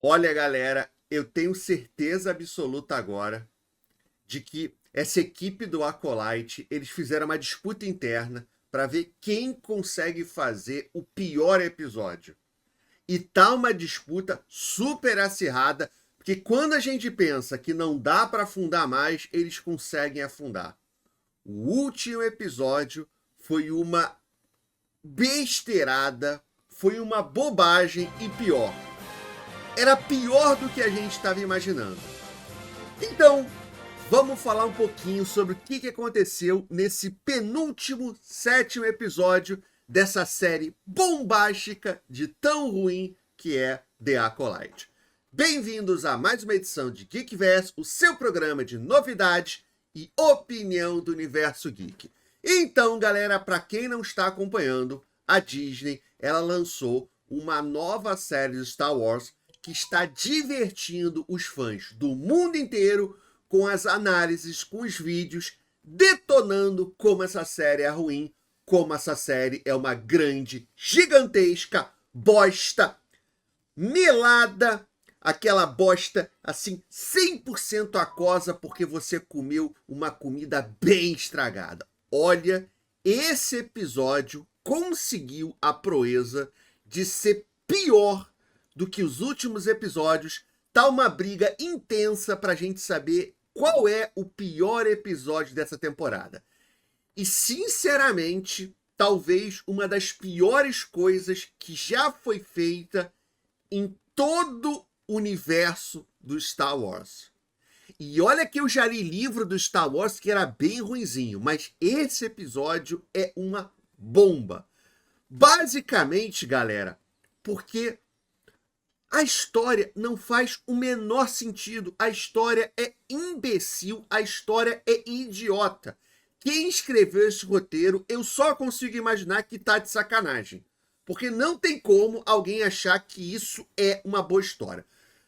Olha, galera, eu tenho certeza absoluta agora de que essa equipe do Acolyte, eles fizeram uma disputa interna para ver quem consegue fazer o pior episódio. E tá uma disputa super acirrada, porque quando a gente pensa que não dá para afundar mais, eles conseguem afundar. O último episódio foi uma besteirada, foi uma bobagem e pior. Era pior do que a gente estava imaginando. Então, vamos falar um pouquinho sobre o que aconteceu nesse penúltimo, sétimo episódio dessa série bombástica de tão ruim que é The Acolyte. Bem-vindos a mais uma edição de Geekverse, o seu programa de novidades e opinião do universo geek. Então, galera, para quem não está acompanhando, a Disney ela lançou uma nova série de Star Wars que está divertindo os fãs do mundo inteiro com as análises, com os vídeos, detonando como essa série é ruim, como essa série é uma grande, gigantesca bosta, melada, aquela bosta assim 100% aquosa porque você comeu uma comida bem estragada. Olha, esse episódio conseguiu a proeza de ser pior do que os últimos episódios. Tá uma briga intensa pra gente saber qual é o pior episódio dessa temporada. E, sinceramente, talvez uma das piores coisas que já foi feita em todo o universo do Star Wars. E olha que eu já li livro do Star Wars que era bem ruinzinho, mas esse episódio é uma bomba. Basicamente, galera, porque a história não faz o menor sentido. A história é imbecil, a história é idiota. Quem escreveu esse roteiro, eu só consigo imaginar que tá de sacanagem. Porque não tem como alguém achar que isso é uma boa história.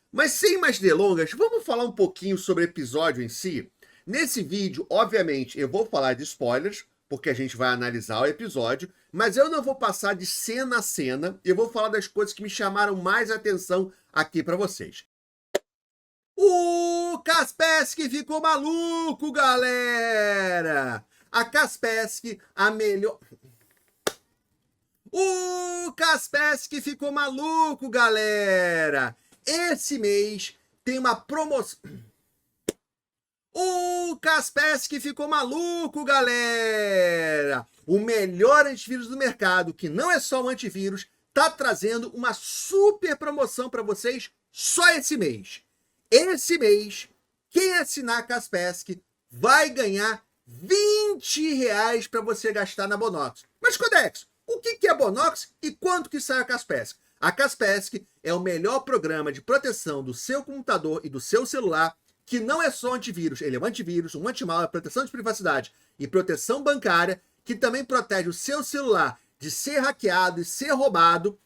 Mas sem mais delongas, vamos falar um pouquinho sobre o episódio em si? Nesse vídeo, obviamente, eu vou falar de spoilers, porque a gente vai analisar o episódio, mas eu não vou passar de cena a cena, eu vou falar das coisas que me chamaram mais atenção aqui para vocês. O Kaspersky ficou maluco, galera! A Kaspersky, a melhor... O Kaspersky ficou maluco, galera! Esse mês tem uma promoção... O Kaspersky ficou maluco, galera! O melhor antivírus do mercado, que não é só um antivírus, tá trazendo uma super promoção para vocês só esse mês. Esse mês, quem assinar a Kaspersky vai ganhar R$ 20 para você gastar na Bonox. Mas, Codex, o que é a Bonox e quanto que sai a Kaspersky? A Kaspersky é o melhor programa de proteção do seu computador e do seu celular, que não é só antivírus, ele é um antivírus, um anti-malware, proteção de privacidade e proteção bancária, que também protege o seu celular de ser hackeado e ser roubado,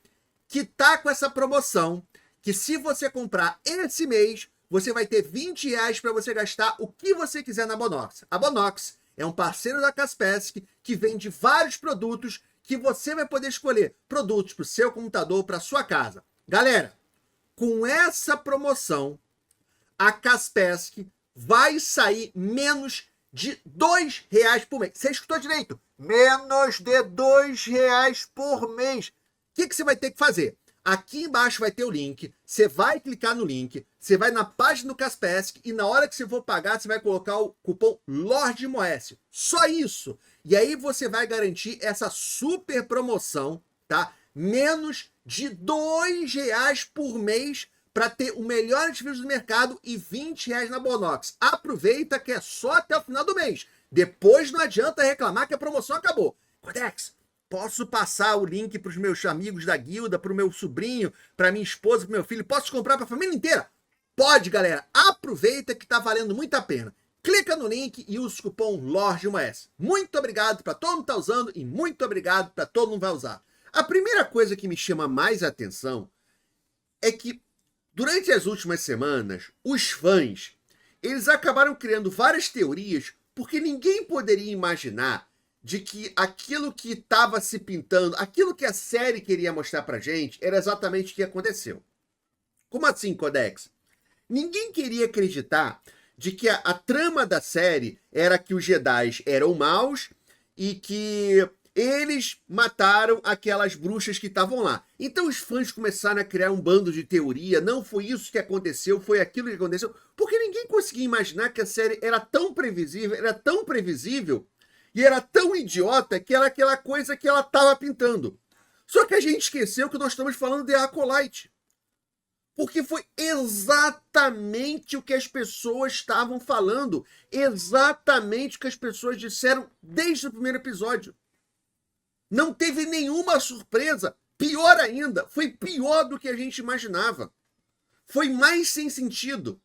que tá com essa promoção, que se você comprar esse mês, você vai ter R$ 20 para você gastar o que você quiser na Bonox. A Bonox é um parceiro da Kaspersky que vende vários produtos que você vai poder escolher produtos para o seu computador, para sua casa. Galera, com essa promoção, a Kaspersky vai sair menos de R$ 2 por mês. Você escutou direito? Menos de R$ 2 por mês. O que você vai ter que fazer? Aqui embaixo vai ter o link, você vai clicar no link, você vai na página do Kaspersky e na hora que você for pagar, você vai colocar o cupom LORDMOESSIO. Só isso. E aí você vai garantir essa super promoção, tá? Menos de R$ 2 por mês para ter o melhor antivírus do mercado e R$ 20 na Bonox. Aproveita que é só até o final do mês. Depois não adianta reclamar que a promoção acabou. Codex, posso passar o link para os meus amigos da guilda, para o meu sobrinho, para minha esposa, para o meu filho? Posso comprar para a família inteira? Pode, galera. Aproveita que está valendo muito a pena. Clica no link e usa o cupom LORDMOS. Muito obrigado para todo mundo que está usando e muito obrigado para todo mundo que vai usar. A primeira coisa que me chama mais atenção é que durante as últimas semanas, os fãs, eles acabaram criando várias teorias porque ninguém poderia imaginar de que aquilo que estava se pintando, aquilo que a série queria mostrar pra gente, era exatamente o que aconteceu. Como assim, Codex? Ninguém queria acreditar de que a trama da série era que os Jedi eram maus e que eles mataram aquelas bruxas que estavam lá. Então os fãs começaram a criar um bando de teoria. Não foi isso que aconteceu, foi aquilo que aconteceu. Porque ninguém conseguia imaginar que a série era tão previsível e era tão idiota que era aquela coisa que ela estava pintando. Só que a gente esqueceu que nós estamos falando de Acolyte. Porque foi exatamente o que as pessoas estavam falando. Exatamente o que as pessoas disseram desde o primeiro episódio. Não teve nenhuma surpresa. Pior ainda, foi pior do que a gente imaginava. Foi mais sem sentido.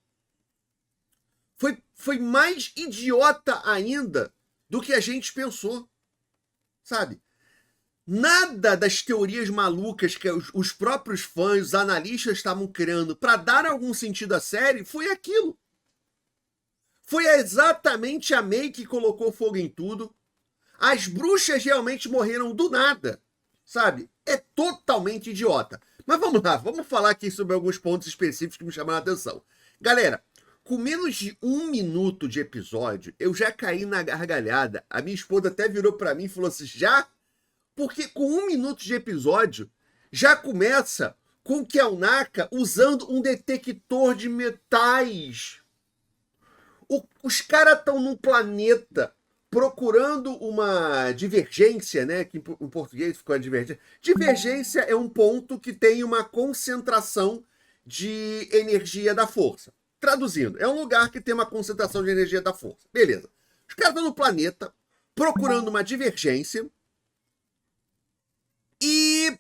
Foi mais idiota ainda do que a gente pensou. Sabe? Nada das teorias malucas que os próprios fãs, os analistas estavam criando para dar algum sentido à série foi aquilo. Foi exatamente a May que colocou fogo em tudo. As bruxas realmente morreram do nada, sabe? É totalmente idiota. Mas vamos lá, vamos falar aqui sobre alguns pontos específicos que me chamaram a atenção. Galera, com menos de 1 minuto de episódio, eu já caí na gargalhada. A minha esposa até virou para mim e falou assim, já? Porque com 1 minuto de episódio, já começa com o Kelnaka usando um detector de metais. Os caras estão num planeta procurando uma divergência, né? Que em português ficou a divergência. Divergência é um ponto que tem uma concentração de energia da força. Traduzindo, é um lugar que tem uma concentração de energia da força. Beleza. Os caras estão no planeta procurando uma divergência e,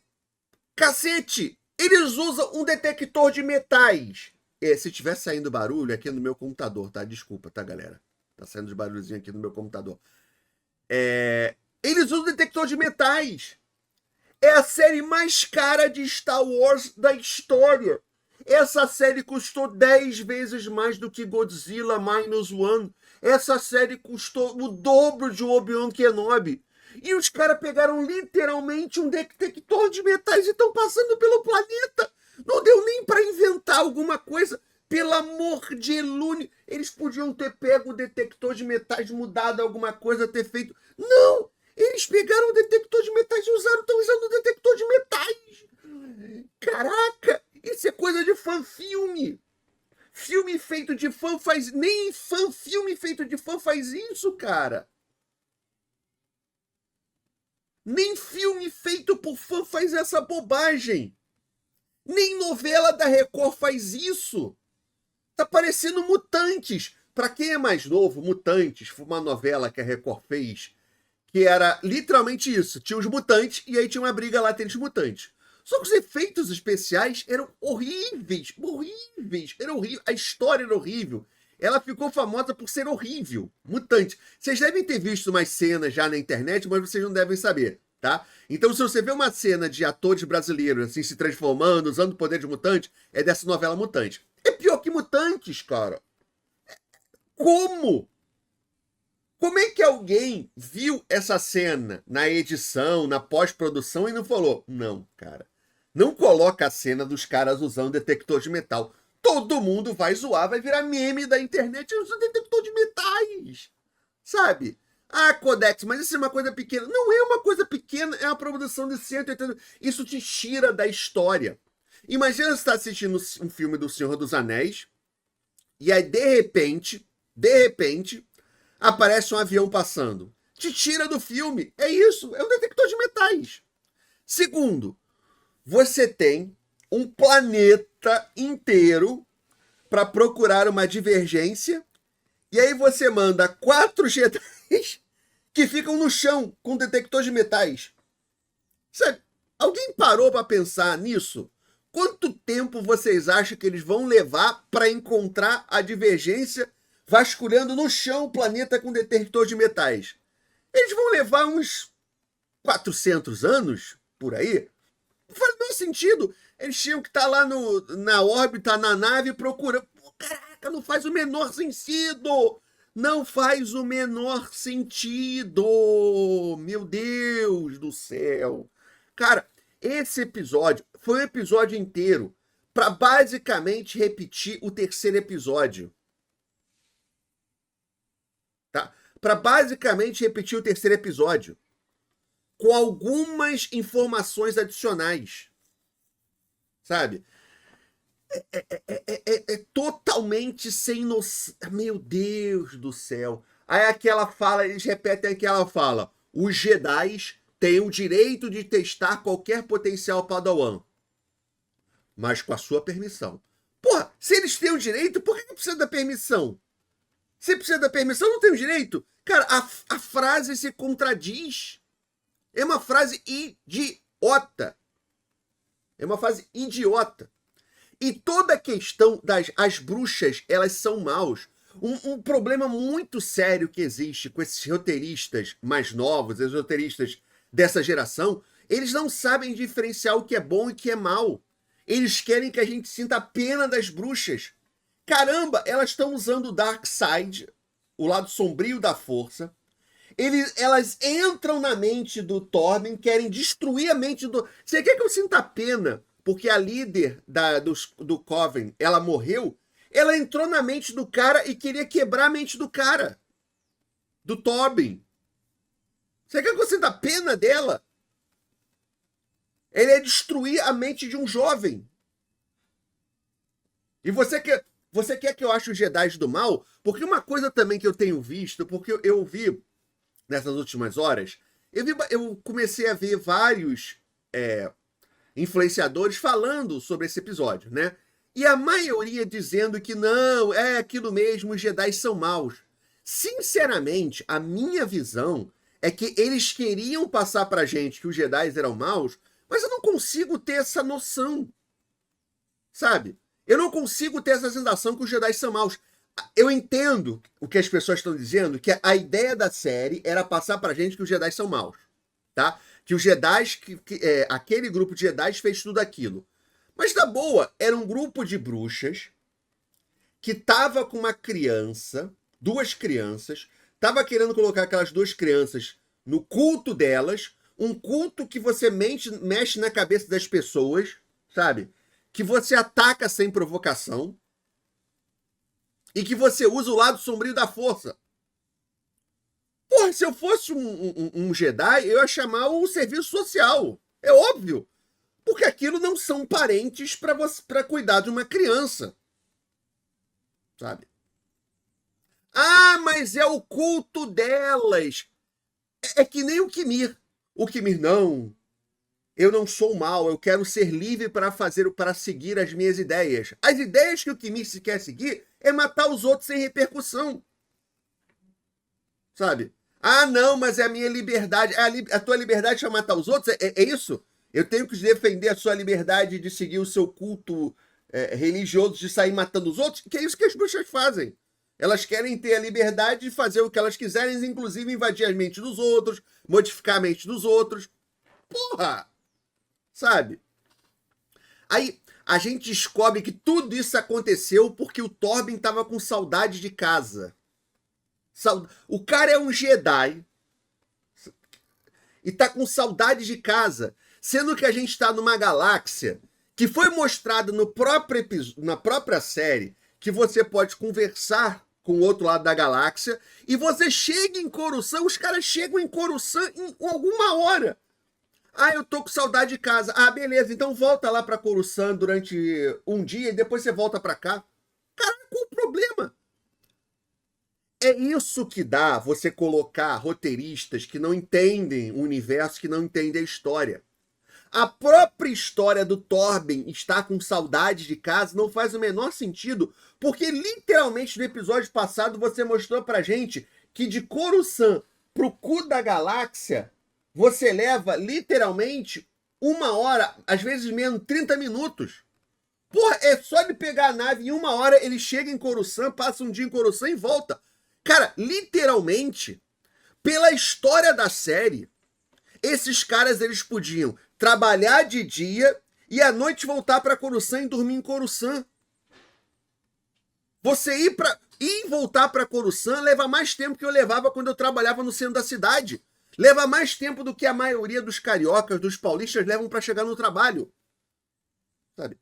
cacete, eles usam um detector de metais. Se tiver saindo barulho, aqui no meu computador, tá? Desculpa, tá, galera? Tá saindo de barulhozinho aqui no meu computador. Eles usam detector de metais. É a série mais cara de Star Wars da história. Essa série custou 10 vezes mais do que Godzilla Minus One. Essa série custou o dobro de Obi-Wan Kenobi. E os caras pegaram literalmente um detector de metais e estão passando pelo planeta. Não deu nem para inventar alguma coisa. Pelo amor de Elune. Eles podiam ter pego o detector de metais, mudado alguma coisa, ter feito... Não! Eles pegaram o detector de metais e estão usando o detector de metais. Caraca! Isso é coisa de fã-filme. Filme feito de fã faz... Nem filme feito de fã faz isso, cara. Nem filme feito por fã faz essa bobagem. Nem novela da Record faz isso. Tá parecendo Mutantes. Pra quem é mais novo, Mutantes foi uma novela que a Record fez que era literalmente isso. Tinha os mutantes e aí tinha uma briga lá entre os mutantes. Só que os efeitos especiais eram horríveis. Horríveis. Era horrível. A história era horrível. Ela ficou famosa por ser horrível. Mutante. Vocês devem ter visto umas cenas já na internet, mas vocês não devem saber, tá? Então, se você vê uma cena de atores brasileiros assim se transformando, usando o poder de mutante, é dessa novela Mutante. É pior que Mutantes, cara. Como? Como é que alguém viu essa cena na edição, na pós-produção e não falou, não, cara, não coloca a cena dos caras usando detector de metal. Todo mundo vai zoar, vai virar meme da internet usando detector de metais, sabe? Ah, Codex, mas isso é uma coisa pequena. Não é uma coisa pequena, é uma produção de 180... Isso te tira da história. Imagina você estar assistindo um filme do Senhor dos Anéis e aí, de repente, aparece um avião passando. Te tira do filme. É isso, é um detector de metais. Segundo, você tem um planeta inteiro para procurar uma divergência e aí você manda 4 Jedi que ficam no chão com detector de metais. Sabe, alguém parou para pensar nisso? Quanto tempo vocês acham que eles vão levar para encontrar a divergência vasculhando no chão o planeta com detector de metais? Eles vão levar uns 400 anos, por aí? Não faz nenhum sentido. Eles tinham que estar lá na órbita, na nave, procurando. Pô, caraca, não faz o menor sentido. Não faz o menor sentido. Meu Deus do céu. Cara, esse episódio foi um episódio inteiro para basicamente repetir o terceiro episódio. Tá? Para basicamente repetir o terceiro episódio. Com algumas informações adicionais. Sabe? É totalmente sem noção. Meu Deus do céu. Aí aquela fala, eles repetem aquela fala. Os Jedis têm o direito de testar qualquer potencial Padawan. Mas com a sua permissão. Porra, se eles têm o direito, por que precisa da permissão? Se precisa da permissão, não tem o direito? Cara, a frase se contradiz. É uma frase idiota. É uma frase idiota. E toda a questão das bruxas, elas são maus. Um problema muito sério que existe com esses roteiristas mais novos, os roteiristas dessa geração, eles não sabem diferenciar o que é bom e o que é mal. Eles querem que a gente sinta a pena das bruxas. Caramba, elas estão usando o Dark Side, o lado sombrio da força. Elas entram na mente do Torben, querem destruir a mente do... Você quer que eu sinta a pena? Porque a líder do Coven, ela morreu, ela entrou na mente do cara e queria quebrar a mente do cara. Do Torben. Você quer que eu sinta a pena dela? Ele é destruir a mente de um jovem. E você quer que eu ache os Jedi do mal? Porque uma coisa também que eu tenho visto, porque eu vi nessas últimas horas, eu comecei a ver vários influenciadores falando sobre esse episódio, né? E a maioria dizendo que não, é aquilo mesmo, os Jedi são maus. Sinceramente, a minha visão é que eles queriam passar pra gente que os Jedi eram maus, mas eu não consigo ter essa noção. Sabe? Eu não consigo ter essa sensação que os Jedi são maus. Eu entendo o que as pessoas estão dizendo, que a ideia da série era passar pra gente que os Jedi são maus, tá? Que os Jedi, aquele grupo de Jedi fez tudo aquilo. Mas na boa, era um grupo de bruxas que tava com uma criança, duas crianças, tava querendo colocar aquelas duas crianças no culto delas, um culto que você mexe na cabeça das pessoas, sabe? Que você ataca sem provocação e que você usa o lado sombrio da força. Porra, se eu fosse um Jedi, eu ia chamar o serviço social. É óbvio. Porque aquilo não são parentes para cuidar de uma criança. Sabe? Ah, mas é o culto delas. É que nem o Kimir. O Kimir, não. Eu não sou mal, eu quero ser livre para seguir as minhas ideias. As ideias que o Kimir se quer seguir é matar os outros sem repercussão. Sabe? Ah, não, mas é a minha liberdade. A tua liberdade é matar os outros? É isso? Eu tenho que defender a sua liberdade de seguir o seu culto religioso, de sair matando os outros? Que é isso que as bruxas fazem. Elas querem ter a liberdade de fazer o que elas quiserem, inclusive invadir a mente dos outros, modificar a mente dos outros. Porra! Sabe? Aí a gente descobre que tudo isso aconteceu porque o Torben tava com saudade de casa. O cara é um Jedi e tá com saudade de casa, sendo que a gente tá numa galáxia que foi mostrada na própria série que você pode conversar com o outro lado da galáxia e você chega em Coruscant, os caras chegam em Coruscant em alguma hora. Ah, eu tô com saudade de casa. Ah, beleza, então volta lá pra Coruscant durante um dia e depois você volta pra cá. Cara, qual o problema? É isso que dá você colocar roteiristas que não entendem o universo, que não entendem a história. A própria história do Torben estar com saudade de casa não faz o menor sentido, porque literalmente no episódio passado você mostrou pra gente que de Coruscant pro cu da galáxia você leva literalmente 1 hora, às vezes menos 30 minutos. Porra, é só ele pegar a nave e em 1 hora ele chega em Coruscant, passa um dia em Coruscant e volta. Cara, literalmente, pela história da série, esses caras eles podiam trabalhar de dia e à noite voltar para Coruscant e dormir em Coruscant. Você ir e voltar para Coruscant leva mais tempo que eu levava quando eu trabalhava no centro da cidade. Leva mais tempo do que a maioria dos cariocas, dos paulistas levam para chegar no trabalho. Sabe?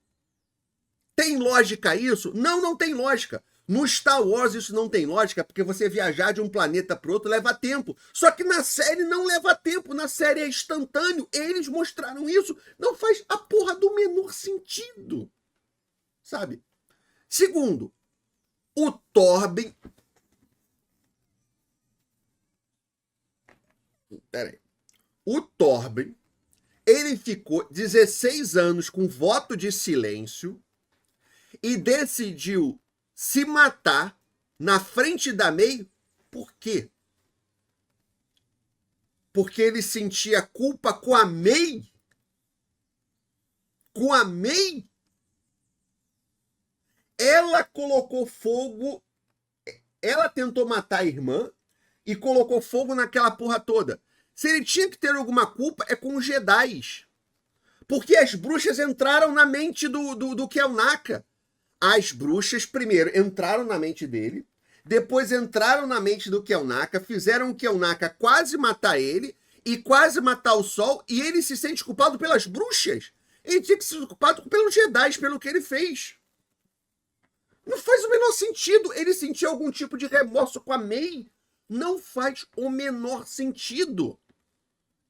Tem lógica isso? Não, não tem lógica. No Star Wars isso não tem lógica, porque você viajar de um planeta para outro leva tempo. Só que na série não leva tempo, na série é instantâneo. Eles mostraram isso, não faz a porra do menor sentido. Sabe? Segundo, o Torben... Peraí. O Torben, ele ficou 16 anos com voto de silêncio e decidiu se matar na frente da May. Por quê? Porque ele sentia culpa com a May? Com a May? Ela colocou fogo, ela tentou matar a irmã e colocou fogo naquela porra toda. Se ele tinha que ter alguma culpa, é com os Jedis. Porque as bruxas entraram na mente do Kelnaka. As bruxas, primeiro, entraram na mente dele, depois entraram na mente do Kelnaka, fizeram o Kelnaka quase matar ele e quase matar o Sol, e ele se sente culpado pelas bruxas. Ele tinha que ser culpado pelos Jedi, pelo que ele fez. Não faz o menor sentido. Ele sentir algum tipo de remorso com a May. Não faz o menor sentido.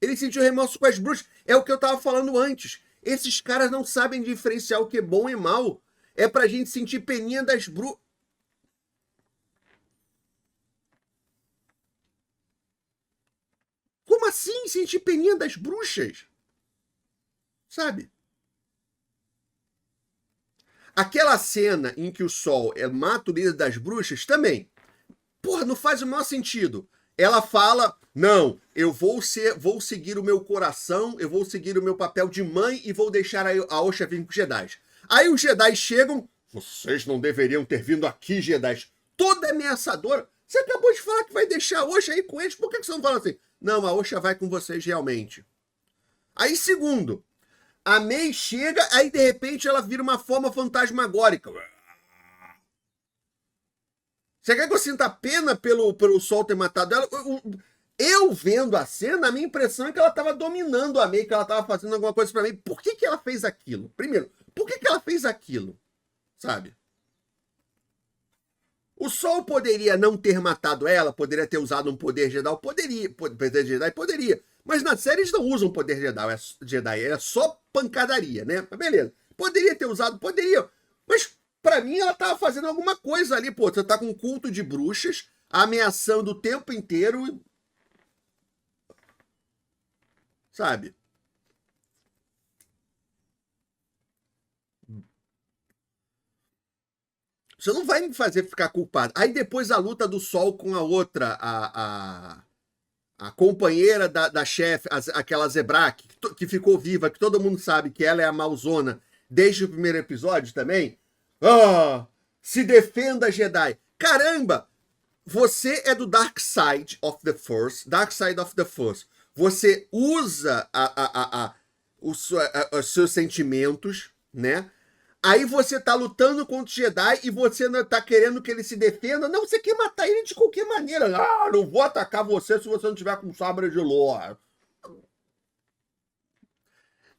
Ele sentiu remorso com as bruxas. É o que eu tava falando antes. Esses caras não sabem diferenciar o que é bom e mal. É pra gente sentir peninha das bruxas. Como assim sentir peninha das bruxas? Sabe? Aquela cena em que o Sol mata o líder das bruxas também. Porra, não faz o menor sentido. Ela fala, não, eu vou seguir o meu coração, eu vou seguir o meu papel de mãe e vou deixar a Osha vir com os Jedi. Aí os Jedi chegam, vocês não deveriam ter vindo aqui, Jedi. Toda ameaçadora. Você acabou de falar que vai deixar a Osha aí com eles, por que você não fala assim? Não, a Osha vai com vocês realmente. Aí, segundo, a May chega, aí de repente ela vira uma forma fantasmagórica. Você quer que eu sinta pena pelo Sol ter matado ela? Eu vendo a cena, a minha impressão é que ela estava dominando a May, que ela estava fazendo alguma coisa para mim. Por que ela fez aquilo? Primeiro, por que ela fez aquilo? Sabe? O Sol poderia não ter matado ela, poderia ter usado um poder Jedi, poderia. Mas na série eles não usam poder Jedi, é só pancadaria, né? Mas beleza. Poderia ter usado, poderia. Mas pra mim ela tava fazendo alguma coisa ali, pô. Você tá com um culto de bruxas, ameaçando o tempo inteiro. Sabe? Você não vai me fazer ficar culpado. Aí depois a luta do Sol com a outra, a companheira da chefe, aquela Zebrak, que ficou viva, que todo mundo sabe que ela é a malzona desde o primeiro episódio também. Ah, se defenda, Jedi. Caramba! Você é do Dark Side of the Force. Dark Side of the Force. Você usa os seus sentimentos, né? Aí você tá lutando contra o Jedi e você não tá querendo que ele se defenda. Não, você quer matar ele de qualquer maneira. Ah, não vou atacar você se você não tiver com sabre de luz.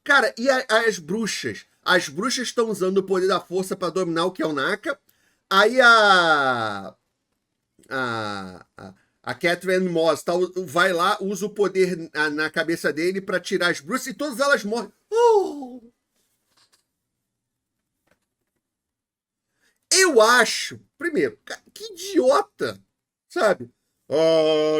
Cara, e as bruxas? As bruxas estão usando o poder da força para dominar o Kelnaka. Aí a Catherine Moss vai lá, usa o poder na cabeça dele para tirar as bruxas e todas elas morrem. Eu acho, primeiro, que idiota, sabe?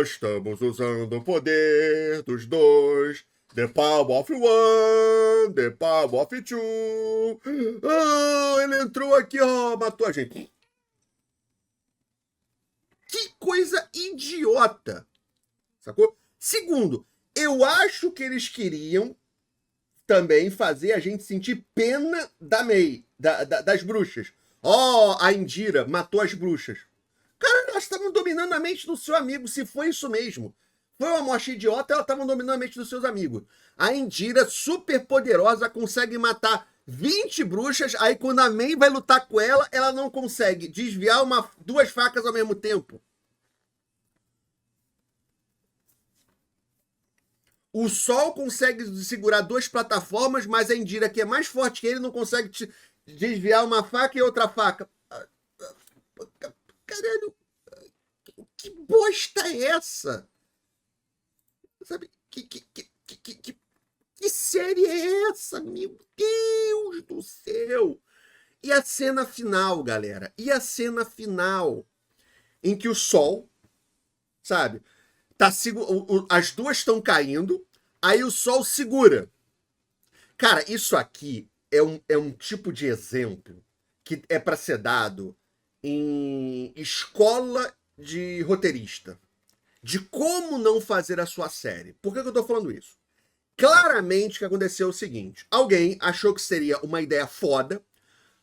Estamos usando o poder dos dois. The power of one, the power of two. Ele entrou aqui, matou a gente. Que coisa idiota, sacou? Segundo, eu acho que eles queriam também fazer a gente sentir pena da May, das bruxas. A Indira matou as bruxas. Cara, elas estavam dominando a mente do seu amigo, se foi isso mesmo. Foi uma morte idiota, elas estavam dominando a mente dos seus amigos. A Indira, super poderosa, consegue matar 20 bruxas, aí quando a May vai lutar com ela, ela não consegue desviar duas facas ao mesmo tempo. O Sol consegue segurar duas plataformas, mas a Indira, que é mais forte que ele, não consegue desviar uma faca e outra faca. Caralho, que bosta é essa? Sabe? Que série é essa? Meu Deus do céu! E a cena final, galera? E a cena final? Em que o sol, sabe? As duas estão caindo, aí o sol segura. Cara, isso aqui é um tipo de exemplo que é para ser dado em escola de roteirista. De como não fazer a sua série. Por que eu tô falando isso? Claramente o que aconteceu é o seguinte: alguém achou que seria uma ideia foda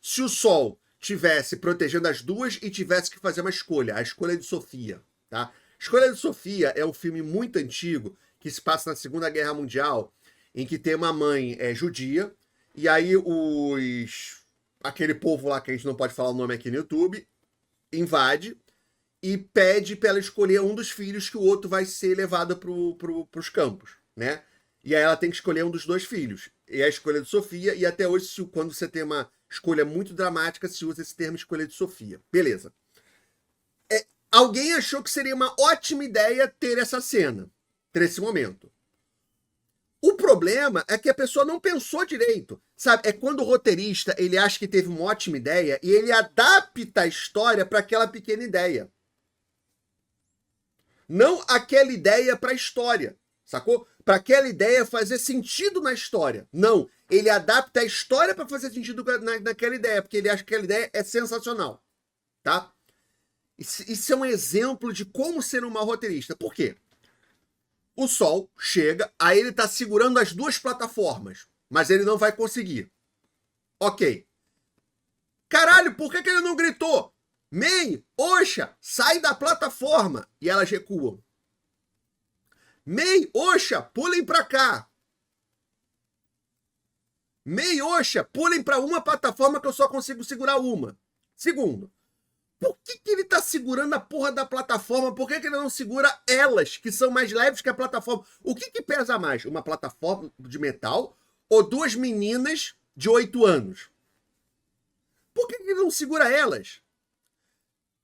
se o Sol tivesse protegendo as duas e tivesse que fazer uma escolha, a escolha de Sofia, tá? A Escolha de Sofia é um filme muito antigo que se passa na Segunda Guerra Mundial, em que tem uma mãe judia e aí aquele povo lá que a gente não pode falar o nome aqui no YouTube invade e pede para ela escolher um dos filhos que o outro vai ser levado para os campos, né? E aí ela tem que escolher um dos dois filhos. E é a escolha de Sofia, e até hoje, quando você tem uma escolha muito dramática, se usa esse termo escolha de Sofia. Beleza. Alguém achou que seria uma ótima ideia ter essa cena, ter esse momento. O problema é que a pessoa não pensou direito, sabe? É quando o roteirista ele acha que teve uma ótima ideia e ele adapta a história para aquela pequena ideia. Não aquela ideia para a história, sacou? Para aquela ideia fazer sentido na história. Não, ele adapta a história para fazer sentido naquela ideia, porque ele acha que aquela ideia é sensacional, tá? Isso é um exemplo de como ser um mau roteirista. Por quê? O Sol chega, aí ele tá segurando as duas plataformas, mas ele não vai conseguir. Ok. Caralho, por que ele não gritou? Mei, Oxa, sai da plataforma! E elas recuam. Mei, Oxa, pulem pra cá! Mei, Oxa, pulem pra uma plataforma que eu só consigo segurar uma. Segundo, por que ele tá segurando a porra da plataforma? Por que ele não segura elas, que são mais leves que a plataforma? O que pesa mais? Uma plataforma de metal ou duas meninas de 8 anos? Por que ele não segura elas?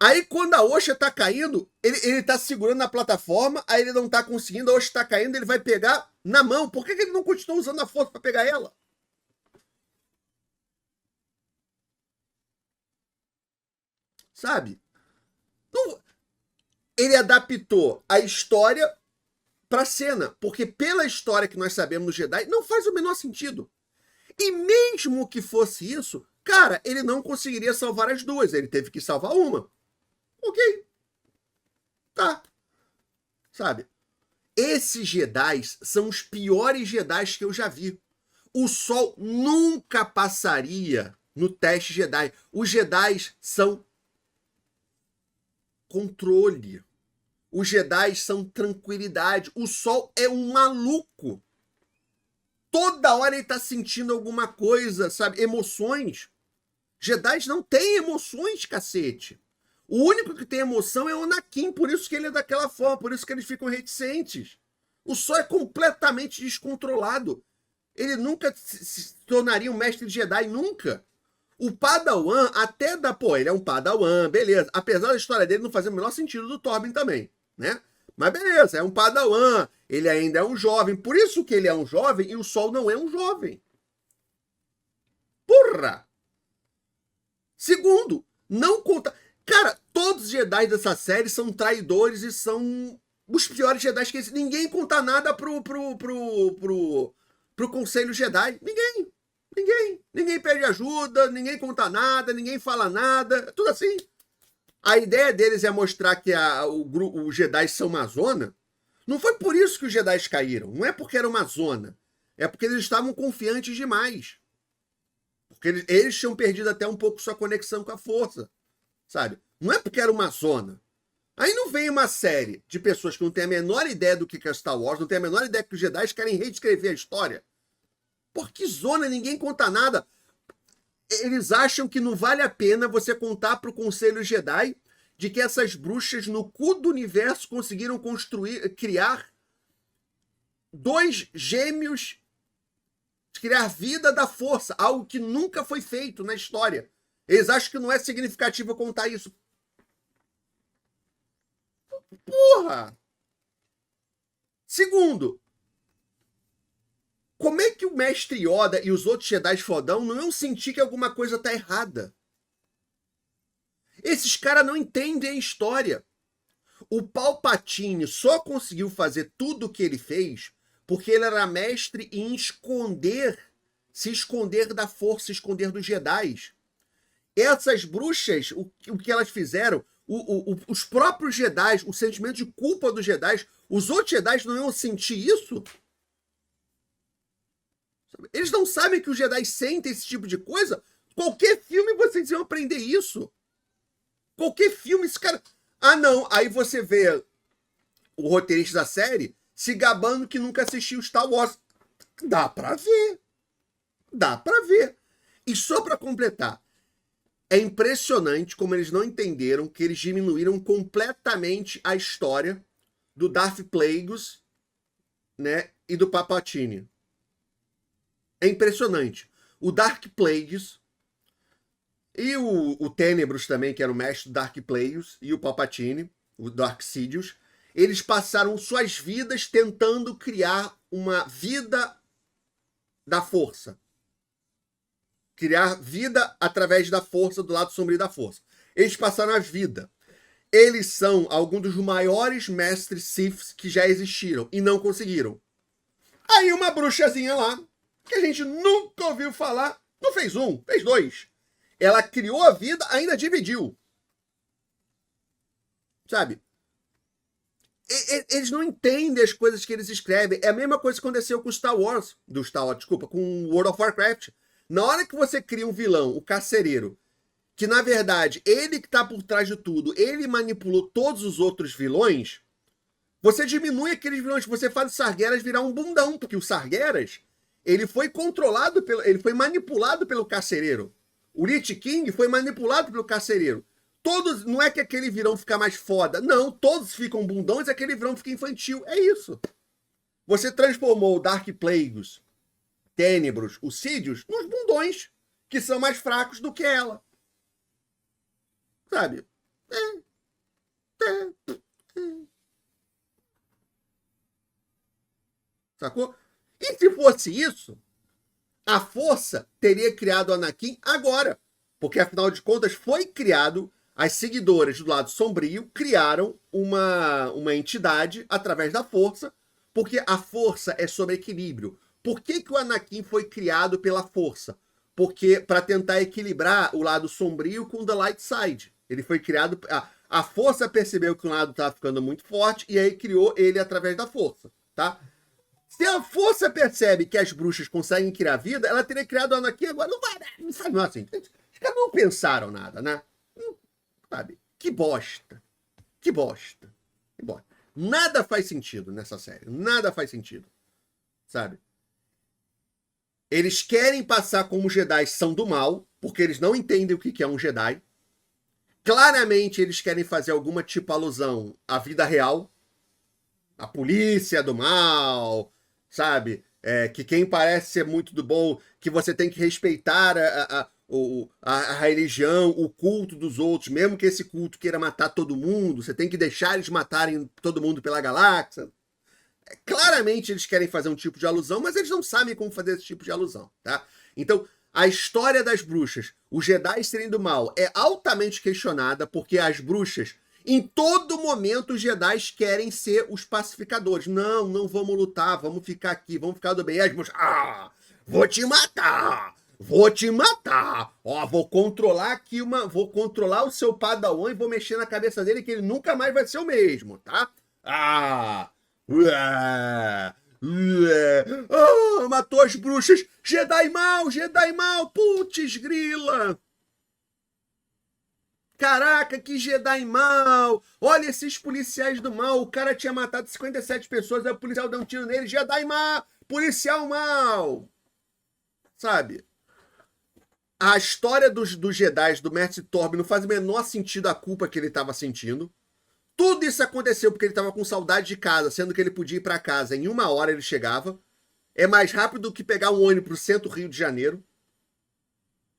Aí quando a Oxa tá caindo, ele tá segurando a plataforma, aí ele não tá conseguindo, a Oxa tá caindo, ele vai pegar na mão. Por que ele não continua usando a força pra pegar ela? Sabe? Não, ele adaptou a história pra cena, porque pela história que nós sabemos no Jedi, não faz o menor sentido. E mesmo que fosse isso, cara, ele não conseguiria salvar as duas, ele teve que salvar uma. Ok. Tá. Sabe? Esses Jedi são os piores Jedi que eu já vi. O Sol nunca passaria no teste Jedi. Os Jedi são controle. Os Jedi são tranquilidade. O Sol é um maluco. Toda hora ele tá sentindo alguma coisa, sabe? Emoções. Jedi não têm emoções, cacete. O único que tem emoção é o Anakin, por isso que ele é daquela forma, por isso que eles ficam reticentes. O Sol é completamente descontrolado. Ele nunca se tornaria um mestre Jedi, nunca. O Padawan até dá, pô, ele é um Padawan, beleza. Apesar da história dele não fazer o menor sentido do Torben também, né? Mas beleza, é um Padawan, ele ainda é um jovem, por isso que ele é um jovem e o Sol não é um jovem. Porra! Segundo, não conta... Cara, todos os Jedi dessa série são traidores e são os piores Jedi que existem. Ninguém conta nada pro Conselho Jedi. Ninguém pede ajuda, ninguém conta nada, ninguém fala nada. É tudo assim. A ideia deles é mostrar que os Jedi são uma zona. Não foi por isso que os Jedi caíram. Não é porque era uma zona. É porque eles estavam confiantes demais. Porque eles tinham perdido até um pouco sua conexão com a força. Sabe? Não é porque era uma zona. Aí não vem uma série de pessoas que não têm a menor ideia do que é Star Wars, não têm a menor ideia que os Jedi querem reescrever a história. Por que zona? Ninguém conta nada. Eles acham que não vale a pena você contar pro Conselho Jedi de que essas bruxas no cu do universo conseguiram criar dois gêmeos criar vida da força, algo que nunca foi feito na história. Eles acham que não é significativo contar isso. Porra! Segundo, como é que o mestre Yoda e os outros Jedi fodão não iam sentir que alguma coisa tá errada? Esses caras não entendem a história. O Palpatine só conseguiu fazer tudo o que ele fez porque ele era mestre em esconder, se esconder da força, se esconder dos Jedi. Essas bruxas, o que elas fizeram, os próprios Jedi, o sentimento de culpa dos Jedi, os outros Jedi não iam sentir isso? Eles não sabem que os Jedi sentem esse tipo de coisa? Qualquer filme vocês iam aprender isso. Qualquer filme, esse cara... Ah, não. Aí você vê o roteirista da série se gabando que nunca assistiu Star Wars. Dá pra ver. Dá pra ver. E só pra completar, é impressionante como eles não entenderam que eles diminuíram completamente a história do Darth Plagueis, né, e do Palpatine. É impressionante. O Darth Plagueis e o Tenebros também, que era o mestre do Darth Plagueis, e o Palpatine, o Darth Sidious, eles passaram suas vidas tentando criar uma vida da força. Criar vida através da força, do lado sombrio da força. Eles passaram a vida. Eles são alguns dos maiores mestres Siths que já existiram e não conseguiram. Aí uma bruxazinha lá, que a gente nunca ouviu falar, não fez um, fez dois. Ela criou a vida, ainda dividiu. Sabe? Eles não entendem as coisas que eles escrevem. É a mesma coisa que aconteceu com com World of Warcraft. Na hora que você cria um vilão, o Carcereiro, que na verdade ele que tá por trás de tudo, ele manipulou todos os outros vilões, você diminui aqueles vilões, você faz o Sargeras virar um bundão, porque o Sargeras, ele foi ele foi manipulado pelo Carcereiro. O Lich King foi manipulado pelo Carcereiro. Todos, não é que aquele vilão fica mais foda, não, todos ficam bundões e aquele vilão fica infantil, é isso. Você transformou o Dark Plagueis, Tenebros, os Sidious, nos bundões, que são mais fracos do que ela. Sabe? Sacou? E se fosse isso, a Força teria criado o Anakin agora. Porque, afinal de contas, foi criado... As seguidoras do lado sombrio criaram uma entidade através da força, porque a força é sobre equilíbrio. Por que o Anakin foi criado pela força? Porque para tentar equilibrar o lado sombrio com o The Light Side. Ele foi criado... A força percebeu que um lado estava ficando muito forte e aí criou ele através da força, tá? Se a força percebe que as bruxas conseguem criar vida, ela teria criado o Anakin agora. Não vai, não sabe, não, assim. Os caras não pensaram nada, né? Sabe? Que bosta. Que bosta. Que bosta. Nada faz sentido nessa série. Nada faz sentido. Sabe? Eles querem passar como os Jedi são do mal, porque eles não entendem o que é um Jedi. Claramente eles querem fazer alguma tipo alusão à vida real. A polícia do mal, sabe? Que quem parece ser muito do bom, que você tem que respeitar a religião, o culto dos outros, mesmo que esse culto queira matar todo mundo, você tem que deixar eles matarem todo mundo pela galáxia. Claramente eles querem fazer um tipo de alusão, mas eles não sabem como fazer esse tipo de alusão, tá? Então, a história das bruxas, os Jedi serem do mal, é altamente questionada, porque as bruxas, em todo momento, os Jedi querem ser os pacificadores. Não, não vamos lutar, vamos ficar aqui, vamos ficar do bem. As bruxas, vou te matar! Vou te matar! Ó, vou controlar aqui vou controlar o seu Padawan e vou mexer na cabeça dele que ele nunca mais vai ser o mesmo, tá? Matou as bruxas! Jedi mal! Putz, grila! Caraca, que Jedi mal! Olha esses policiais do mal! O cara tinha matado 57 pessoas, aí o policial deu um tiro nele. Jedi mal! Policial mal! Sabe? A história dos Jedi, do Mestre Torb, não faz o menor sentido a culpa que ele estava sentindo. Tudo isso aconteceu porque ele estava com saudade de casa, sendo que ele podia ir para casa em 1 hora ele chegava. É mais rápido do que pegar um ônibus pro centro do Rio de Janeiro.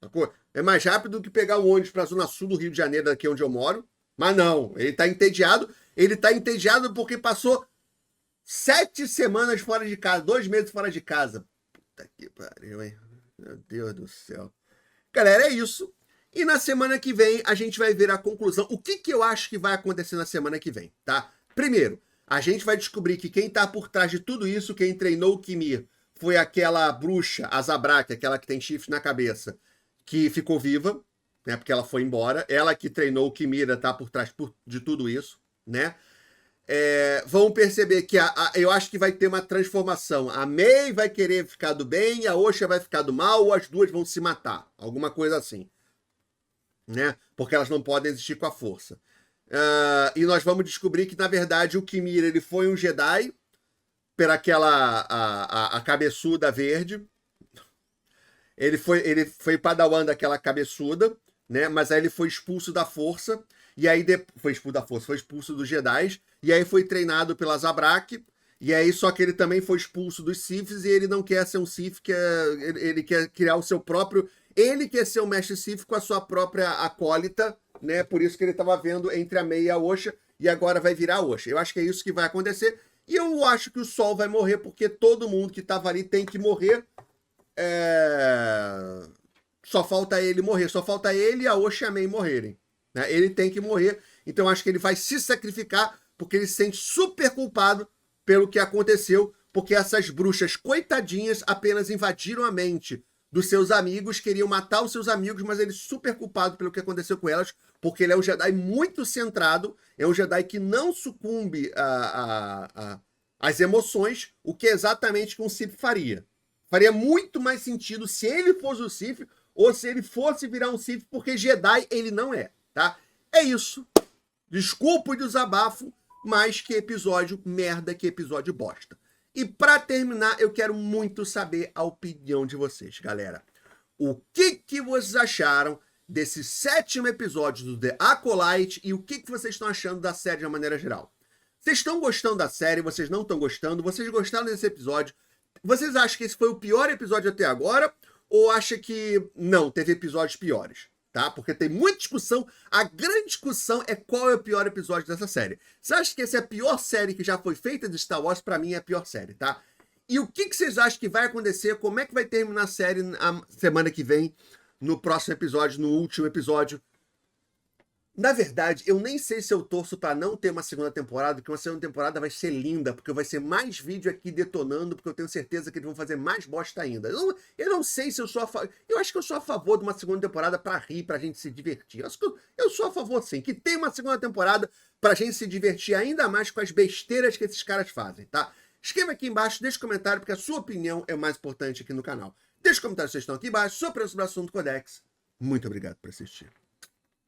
Sacou? É mais rápido do que pegar um ônibus pra zona sul do Rio de Janeiro, daqui onde eu moro. Mas não, ele tá entediado. Ele tá entediado porque passou 7 semanas fora de casa, 2 meses fora de casa. Puta que pariu, hein? Meu Deus do céu. Galera, é isso. E na semana que vem a gente vai ver a conclusão. O que eu acho que vai acontecer na semana que vem, tá? Primeiro, a gente vai descobrir que quem tá por trás de tudo isso, quem treinou o Kimir, foi aquela bruxa, a Zabrak, aquela que tem chifre na cabeça, que ficou viva, né? Porque ela foi embora. Ela que treinou o Kimira tá por trás de tudo isso, né? Vão perceber que eu acho que vai ter uma transformação. A Mei vai querer ficar do bem, a Osha vai ficar do mal, ou as duas vão se matar. Alguma coisa assim. Né? Porque elas não podem existir com a força. E nós vamos descobrir que, na verdade, o Kimira ele foi um Jedi, por aquela a cabeçuda verde. Ele foi padawan daquela cabeçuda, né? Mas aí ele foi expulso da força. E aí foi expulso da força, foi expulso dos Jedi. E aí foi treinado pela Zabrak. E aí só que ele também foi expulso dos Siths e ele não quer ser um Sith, ele quer criar o seu próprio. Ele quer ser um mestre Sith com a sua própria acólita, né? Por isso que ele estava vendo entre a Mei e a Osha. E agora vai virar a Osha. Eu acho que é isso que vai acontecer. E eu acho que o Sol vai morrer porque todo mundo que estava ali tem que morrer. Só falta ele morrer. Só falta ele e a Osha e a Mei morrerem. Né? Ele tem que morrer. Então acho que ele vai se sacrificar porque ele se sente super culpado pelo que aconteceu, porque essas bruxas coitadinhas apenas invadiram a mente dos seus amigos, queriam matar os seus amigos, mas ele é super culpado pelo que aconteceu com elas, porque ele é um Jedi muito centrado, é um Jedi que não sucumbe às emoções, o que é exatamente que um Sith faria. Faria muito mais sentido se ele fosse o Sith ou se ele fosse virar um Sith, porque Jedi ele não é, tá? É isso. Desculpa o desabafo, mas que episódio merda, que episódio bosta. E pra terminar, eu quero muito saber a opinião de vocês, galera. O que vocês acharam desse 7º episódio do The Acolyte e o que vocês estão achando da série de uma maneira geral? Vocês estão gostando da série? Vocês não estão gostando? Vocês gostaram desse episódio? Vocês acham que esse foi o pior episódio até agora? Ou acham que não, teve episódios piores? Tá? Porque tem muita discussão. A grande discussão é qual é o pior episódio dessa série. Você acha que essa é a pior série que já foi feita de Star Wars? Pra mim é a pior série, tá? E o que vocês acham que vai acontecer? Como é que vai terminar a série a semana que vem? No próximo episódio, no último episódio? Na verdade, eu nem sei se eu torço pra não ter uma segunda temporada, porque uma segunda temporada vai ser linda, porque vai ser mais vídeo aqui detonando, porque eu tenho certeza que eles vão fazer mais bosta ainda. Eu não sei se eu sou a favor. Eu acho que eu sou a favor de uma segunda temporada pra rir, pra gente se divertir. Eu acho que eu sou a favor, sim, que tem uma segunda temporada pra gente se divertir ainda mais com as besteiras que esses caras fazem, tá? Escreva aqui embaixo, deixa um comentário, porque a sua opinião é o mais importante aqui no canal. Deixa um comentário se vocês estão aqui embaixo, sua opinião sobre o assunto Codex. Muito obrigado por assistir.